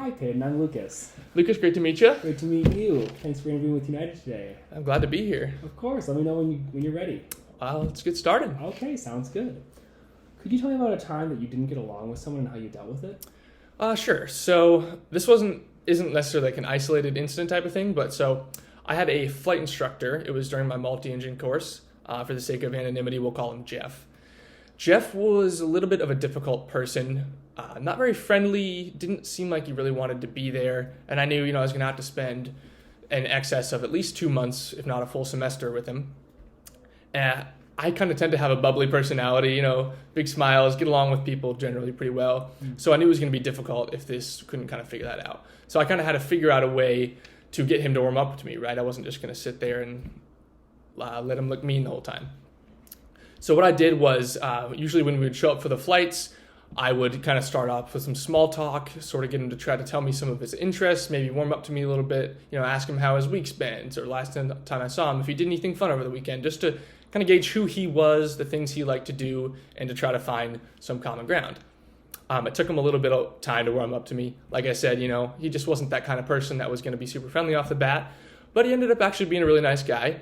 Hi, Peyton. I'm Lucas. Lucas, great to meet you. Great to meet you. Thanks for interviewing with United today. I'm glad to be here. Of course. Let me know when you're ready. Let's get started. Okay, sounds good. Could you tell me about a time that you didn't get along with someone and how you dealt with it? Sure. So this isn't necessarily like an isolated incident type of thing, but so I had a flight instructor. It was during my multi-engine course. For the sake of anonymity, we'll call him Jeff. Jeff was a little bit of a difficult person, not very friendly, didn't seem like he really wanted to be there, and I knew, I was going to have to spend an excess of at least 2 months, if not a full semester with him. I kind of tend to have a bubbly personality, big smiles, get along with people generally pretty well. So I knew it was going to be difficult if this couldn't kind of figure that out. So I kind of had to figure out a way to get him to warm up to me, right? I wasn't just going to sit there and let him look mean the whole time. So what I did was, usually when we would show up for the flights, I would kind of start off with some small talk, sort of get him to try to tell me some of his interests, maybe warm up to me a little bit, ask him how his week's been, or last time I saw him, if he did anything fun over the weekend, just to kind of gauge who he was, the things he liked to do, and to try to find some common ground. It took him a little bit of time to warm up to me. Like I said, he just wasn't that kind of person that was going to be super friendly off the bat, but he ended up actually being a really nice guy.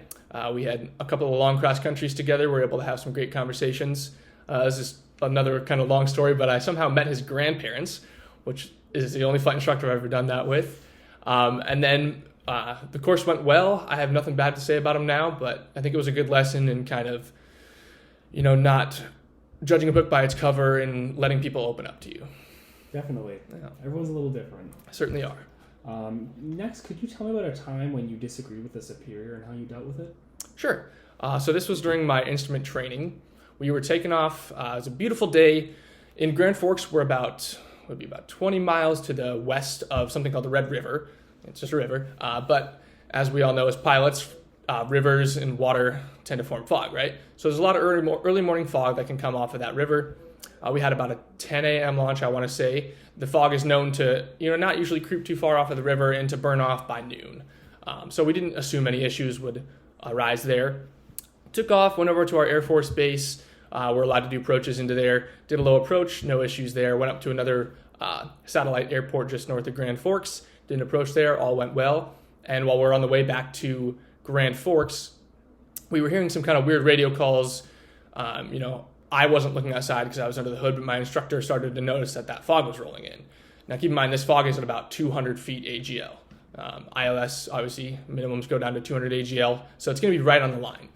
We had a couple of long cross countries together. We were able to have some great conversations. This is another kind of long story, but I somehow met his grandparents, which is the only flight instructor I've ever done that with. And then the course went well. I have nothing bad to say about him now, but I think it was a good lesson in kind of, not judging a book by its cover and letting people open up to you. Definitely. Yeah. Everyone's a little different. Certainly are. Next, could you tell me about a time when you disagreed with a superior and how you dealt with it? Sure. So this was during my instrument training. We were taking off. It was a beautiful day. In Grand Forks, we're about 20 miles to the west of something called the Red River. It's just a river. But as we all know as pilots, rivers and water tend to form fog, right? So there's a lot of early morning fog that can come off of that river. We had about a 10 a.m. launch, I want to say. The fog is known to, not usually creep too far off of the river and to burn off by noon. So we didn't assume any issues would arise there. Took off, went over to our Air Force base. We're allowed to do approaches into there. Did a low approach, no issues there. Went up to another satellite airport just north of Grand Forks. Did an approach there, all went well. And while we're on the way back to Grand Forks, we were hearing some kind of weird radio calls. I wasn't looking outside because I was under the hood, but my instructor started to notice that fog was rolling in. Now keep in mind, this fog is at about 200 feet AGL. ILS, obviously, minimums go down to 200 AGL, so it's going to be right on the line.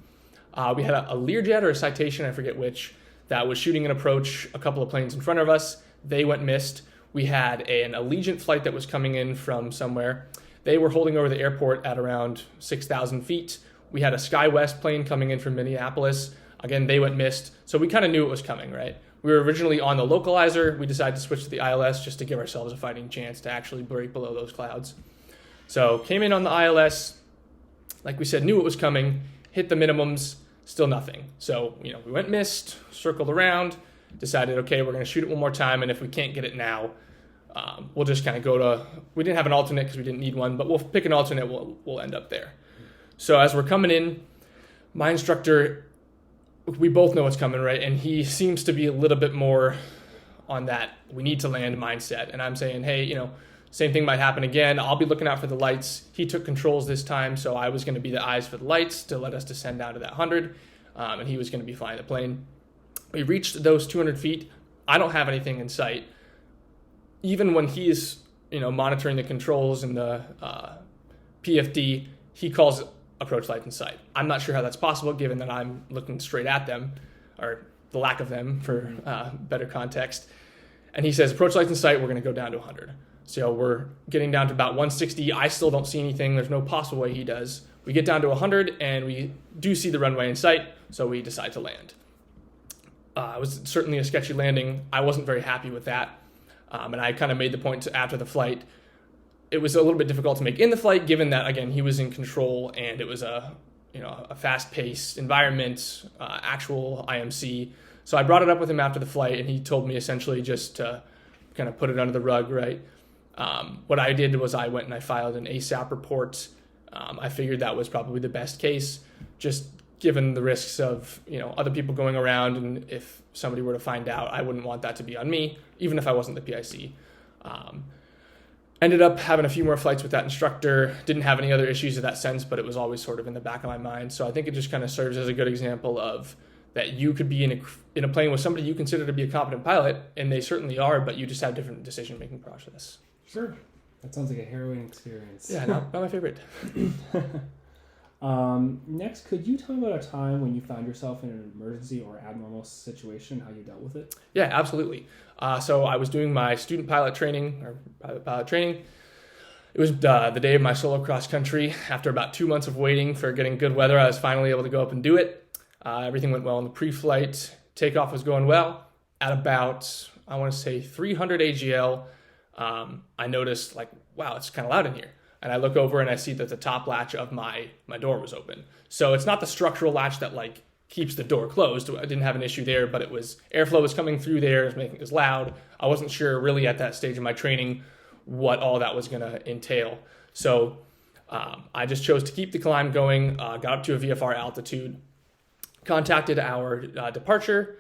We had a Learjet or a Citation, I forget which, that was shooting an approach a couple of planes in front of us. They went missed. We had an Allegiant flight that was coming in from somewhere. They were holding over the airport at around 6,000 feet. We had a SkyWest plane coming in from Minneapolis. Again, they went missed. So we kind of knew it was coming, right? We were originally on the localizer. We decided to switch to the ILS just to give ourselves a fighting chance to actually break below those clouds. So came in on the ILS. Like we said, knew it was coming. Hit the minimums. Still nothing. So, we went missed, circled around, decided, okay, we're going to shoot it one more time, and if we can't get it now, we'll just kind of go to, we didn't have an alternate because we didn't need one, but we'll pick an alternate, we'll end up there. So as we're coming in, my instructor, we both know what's coming, right? And he seems to be a little bit more on that we need to land mindset. And I'm saying, hey, same thing might happen again. I'll be looking out for the lights. He took controls this time, so I was going to be the eyes for the lights to let us descend down to that 100, and he was going to be flying the plane. We reached those 200 feet. I don't have anything in sight. Even when he's, monitoring the controls and the PFD, he calls approach lights in sight. I'm not sure how that's possible, given that I'm looking straight at them, or the lack of them for better context. And he says, approach lights in sight, we're going to go down to 100. So we're getting down to about 160. I still don't see anything. There's no possible way he does. We get down to 100, and we do see the runway in sight, so we decide to land. It was certainly a sketchy landing. I wasn't very happy with that, and I kind of made the point after the flight. It was a little bit difficult to make in the flight, given that, again, he was in control, and it was a fast-paced environment, actual IMC. So I brought it up with him after the flight, and he told me essentially just to kind of put it under the rug, right? What I did was I went and I filed an ASAP report. I figured that was probably the best case, just given the risks of, other people going around, and if somebody were to find out, I wouldn't want that to be on me, even if I wasn't the PIC. Ended up having a few more flights with that instructor. Didn't have any other issues in that sense, but it was always sort of in the back of my mind. So I think it just kind of serves as a good example of that you could be in a plane with somebody you consider to be a competent pilot, and they certainly are, but you just have different decision-making process. Sure. That sounds like a harrowing experience. Yeah, not my favorite. Next, could you tell me about a time when you found yourself in an emergency or abnormal situation, how you dealt with it? Yeah, absolutely. So I was doing my student pilot training, or private pilot training. It was the day of my solo cross country. After about 2 months of waiting for getting good weather, I was finally able to go up and do it. Everything went well in the pre-flight. Takeoff was going well. At about, I want to say 300 AGL, I noticed like, wow, it's kind of loud in here. And I look over and I see that the top latch of my door was open. So it's not the structural latch that like keeps the door closed. I didn't have an issue there, but it was airflow was coming through there, it was making it loud. I wasn't sure really at that stage of my training what all that was going to entail. So I just chose to keep the climb going, got up to a VFR altitude, contacted our departure,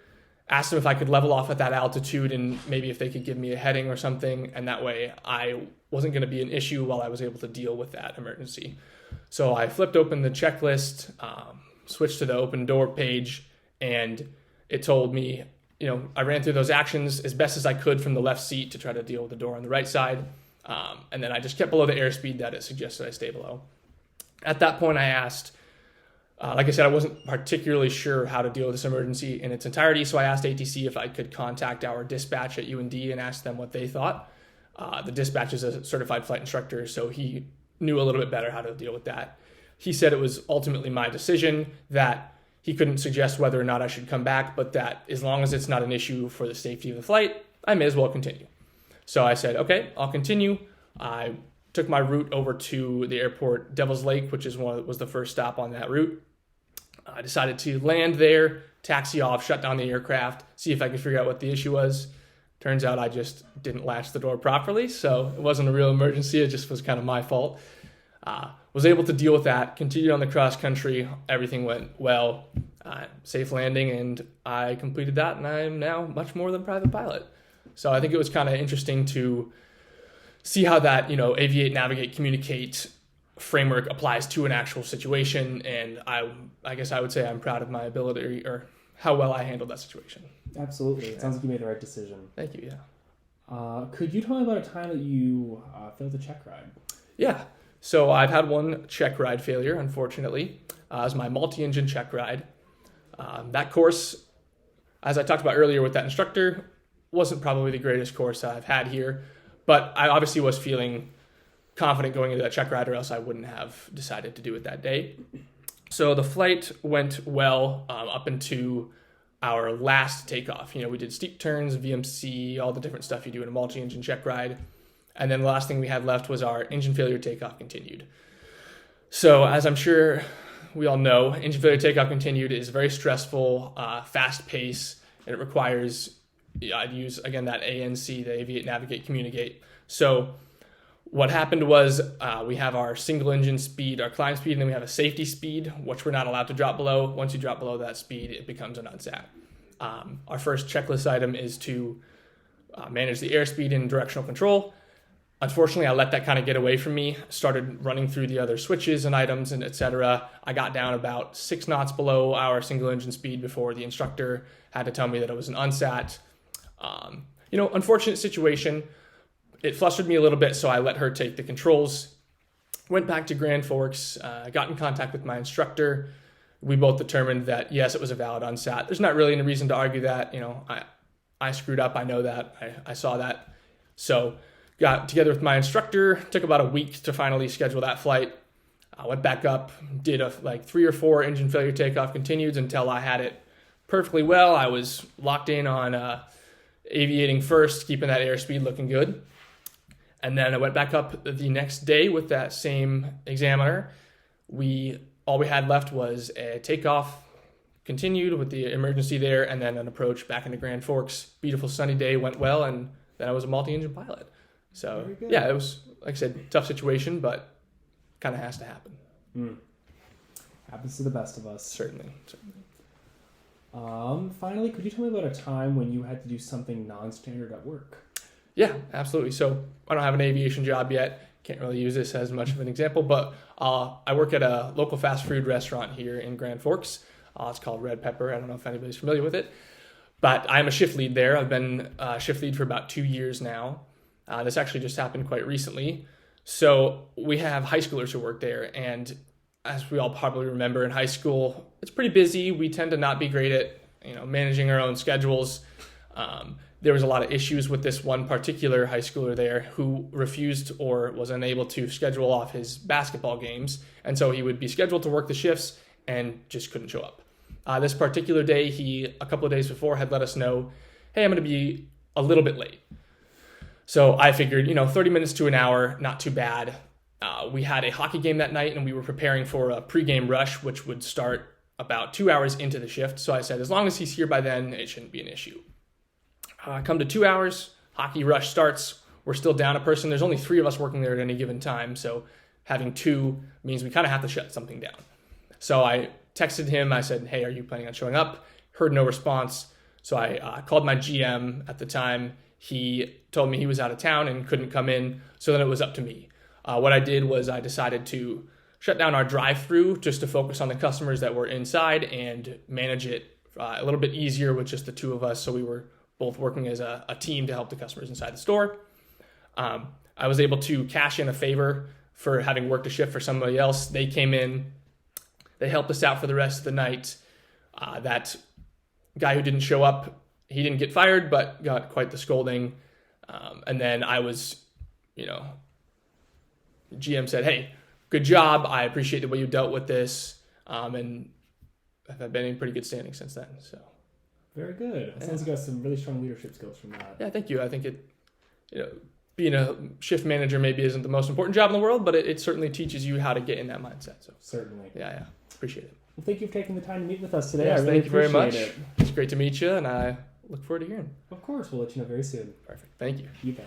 asked them if I could level off at that altitude and maybe if they could give me a heading or something. And that way I wasn't going to be an issue while I was able to deal with that emergency. So I flipped open the checklist, switched to the open door page, and it told me, I ran through those actions as best as I could from the left seat to try to deal with the door on the right side. And then I just kept below the airspeed that it suggested I stay below. At that point, I asked, like I said, I wasn't particularly sure how to deal with this emergency in its entirety, so I asked ATC if I could contact our dispatch at UND and ask them what they thought. The dispatch is a certified flight instructor, so he knew a little bit better how to deal with that. He said it was ultimately my decision, that he couldn't suggest whether or not I should come back, but that as long as it's not an issue for the safety of the flight, I may as well continue. So I said, okay, I'll continue. I took my route over to the airport Devil's Lake, which was the first stop on that route. I decided to land there, taxi off, shut down the aircraft, see if I could figure out what the issue was. Turns out I just didn't latch the door properly, so it wasn't a real emergency. It just was kind of my fault. Was able to deal with that, continued on the cross country. Everything went well, safe landing, and I completed that, and I am now much more than private pilot. So I think it was kind of interesting to see how that, Aviate, Navigate, Communicate framework applies to an actual situation, and I guess I would say I'm proud of my ability or how well I handled that situation. Absolutely. It sounds like you made the right decision. Thank you, yeah. Could you tell me about a time that you failed a check ride? Yeah. So I've had one check ride failure, unfortunately. It was my multi-engine check ride. That course, as I talked about earlier with that instructor, wasn't probably the greatest course I've had here, but I obviously was feeling confident going into that check ride, or else I wouldn't have decided to do it that day. So the flight went well up into our last takeoff. We did steep turns, VMC, all the different stuff you do in a multi-engine check ride. And then the last thing we had left was our engine failure takeoff continued. So as I'm sure we all know, engine failure takeoff continued is very stressful, fast pace, and it requires, I'd use, again, that ANC, the Aviate, Navigate, Communicate. So what happened was we have our single engine speed, our climb speed, and then we have a safety speed, which we're not allowed to drop below. Once you drop below that speed, it becomes an unsat. Our first checklist item is to manage the airspeed and directional control. Unfortunately, I let that kind of get away from me, started running through the other switches and items and etc. I got down about 6 knots below our single engine speed before the instructor had to tell me that it was an unsat. Unfortunate situation. It flustered me a little bit, so I let her take the controls. Went back to Grand Forks, got in contact with my instructor. We both determined that, yes, it was a valid unsat. There's not really any reason to argue that. I screwed up. I know that. I saw that. So got together with my instructor. Took about a week to finally schedule that flight. I went back up, did 3 or 4 engine failure takeoff continues until I had it perfectly well. I was locked in on aviating first, keeping that airspeed looking good. And then I went back up the next day with that same examiner. All we had left was a takeoff continued with the emergency there, and then an approach back into Grand Forks. Beautiful sunny day, went well, and then I was a multi-engine pilot. So yeah, it was, like I said, tough situation, but kind of has to happen. Happens to the best of us. Certainly. Finally, could you tell me about a time when you had to do something non-standard at work? Yeah, absolutely. So I don't have an aviation job yet. Can't really use this as much of an example, but I work at a local fast food restaurant here in Grand Forks. It's called Red Pepper. I don't know if anybody's familiar with it, but I'm a shift lead there. I've been shift lead for about 2 years now. This actually just happened quite recently. So we have high schoolers who work there, and as we all probably remember, in high school, it's pretty busy. We tend to not be great at managing our own schedules. There was a lot of issues with this one particular high schooler there who refused or was unable to schedule off his basketball games. And so he would be scheduled to work the shifts and just couldn't show up. This particular day, he, a couple of days before, had let us know, hey, I'm going to be a little bit late. So I figured, 30 minutes to an hour, not too bad. We had a hockey game that night, and we were preparing for a pregame rush, which would start about 2 hours into the shift. So I said, as long as he's here by then, it shouldn't be an issue. Come to 2 hours, hockey rush starts. We're still down a person. There's only 3 of us working there at any given time. So having 2 means we kind of have to shut something down. So I texted him. I said, hey, are you planning on showing up? Heard no response. So I called my GM at the time. He told me he was out of town and couldn't come in. So then it was up to me. What I did was I decided to shut down our drive-through just to focus on the customers that were inside and manage it a little bit easier with just the 2 of us. So we were both working as a team to help the customers inside the store. I was able to cash in a favor for having worked a shift for somebody else. They came in, they helped us out for the rest of the night. That guy who didn't show up, he didn't get fired, but got quite the scolding. And then I was, GM said, hey, good job. I appreciate the way you dealt with this. And I've been in pretty good standing since then. So. Very good. It sounds like you got some really strong leadership skills from that. Yeah, thank you. I think being a shift manager maybe isn't the most important job in the world, but it certainly teaches you how to get in that mindset. So certainly. Yeah. Appreciate it. Well, thank you for taking the time to meet with us today. Yes, I really thank you very much. It. It's great to meet you, and I look forward to hearing. Of course. We'll let you know very soon. Perfect. Thank you. You bet.